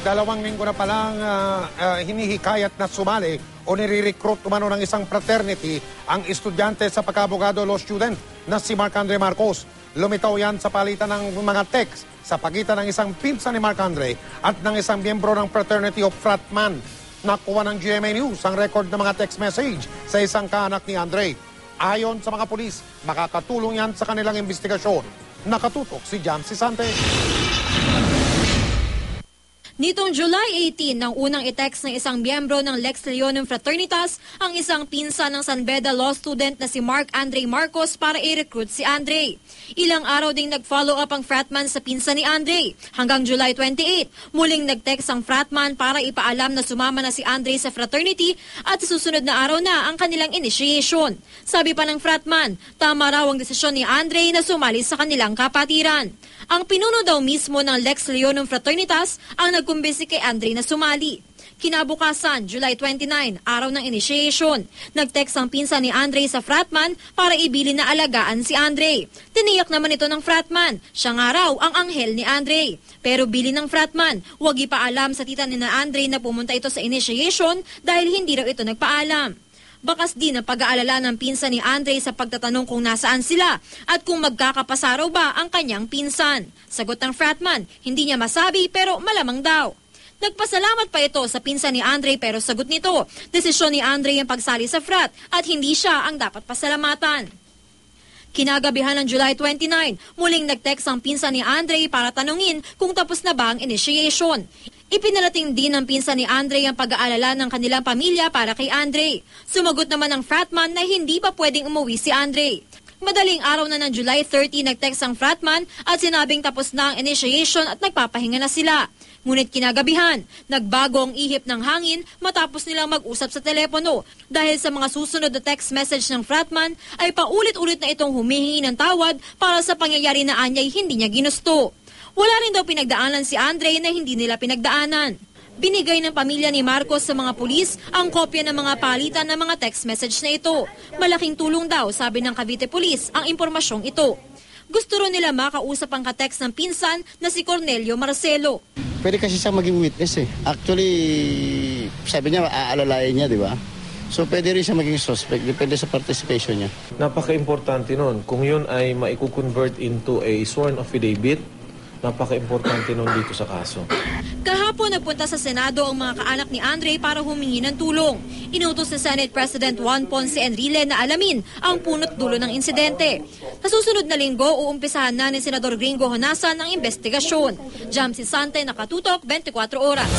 2 linggo na palang hinihikayat na sumali o nire-recruit umano ng isang fraternity ang estudyante sa pagka-abogado law student na si Mark Andre Marcos. Lumitaw yan sa palitan ng mga text sa pagitan ng isang pinsan ni Mark Andre at ng isang miyembro ng fraternity of Fratman. Nakuha ng GMA News ang record ng mga text message sa isang kaanak ni Andre. Ayon sa mga pulis, makakatulong yan sa kanilang investigasyon. Nakatutok si Jam Sisante. Nitong July 18, nang unang i-text ng isang miyembro ng Lex Leonum Fraternitas ang isang pinsan ng San Beda law student na si Mark Andre Marcos para i-recruit si Andre. Ilang araw ding nag-follow up ang fratman sa pinsan ni Andre. Hanggang July 28, muling nag-text ang fratman para ipaalam na sumama na si Andre sa fraternity at sa susunod na araw na ang kanilang initiation. Sabi pa ng fratman, tama raw ang desisyon ni Andre na sumali sa kanilang kapatiran. Ang pinuno daw mismo ng Lex Leonum Fraternitas ang nagkumbisi kay Andre na sumali. Kinabukasan, July 29, araw ng initiation, nag-text ang pinsan ni Andre sa fratman para ibili na alagaan si Andre. Tiniyak naman ito ng fratman, siya nga raw ang anghel ni Andre. Pero bili ng fratman, huwag ipaalam sa tita ni na Andre na pumunta ito sa initiation dahil hindi raw ito nagpaalam. Bakas din ang pag-aalala ng pinsan ni Andre sa pagtatanong kung nasaan sila at kung magkakapasa raw ba ang kanyang pinsan. Sagot ng fratman, hindi niya masabi pero malamang daw. Nagpasalamat pa ito sa pinsan ni Andre pero sagot nito, desisyon ni Andre ang pagsali sa frat at hindi siya ang dapat pasalamatan. Kinagabihan ng July 29, muling nag-text ang pinsan ni Andre para tanungin kung tapos na ba ang initiation. Ipinalating din ng pinsan ni Andre ang pag-aalala ng kanilang pamilya para kay Andre. Sumagot naman ng fratman na hindi pa pwedeng umuwi si Andre. Madaling araw na ng July 30, nag-text ang fratman at sinabing tapos na ang initiation at nagpapahinga na sila. Ngunit kinagabihan, nagbago ang ihip ng hangin matapos nilang mag-usap sa telepono. Dahil sa mga susunod na text message ng fratman ay paulit-ulit na itong humihingi ng tawad para sa pangyayari na anyay hindi niya ginusto. Wala rin daw pinagdaanan si Andre na hindi nila pinagdaanan. Binigay ng pamilya ni Marcos sa mga pulis ang kopya ng mga palitan ng mga text message na ito. Malaking tulong daw, sabi ng Cavite Police, ang impormasyong ito. Gusto rin nila makausap ang ka-text ng pinsan na si Cornelio Marcelo. Pwede kasi siyang maging witness eh. Actually, sabi niya, aalalayan niya, di ba? So pwede rin siya maging suspect, depende sa participation niya. Napaka-importante nun. Kung yun ay maiko-convert into a sworn affidavit, napaka-importante nun dito sa kaso. Kahapon nagpunta sa Senado ang mga kaanak ni Andre para humingi ng tulong. Inutos ni Senate President Juan Ponce Enrile na alamin ang punot dulo ng insidente. Sa susunod na linggo, uumpisahan na ni Senador Gringo Honasan ang investigasyon. Jam Sisante, Nakatutok, 24 Oras.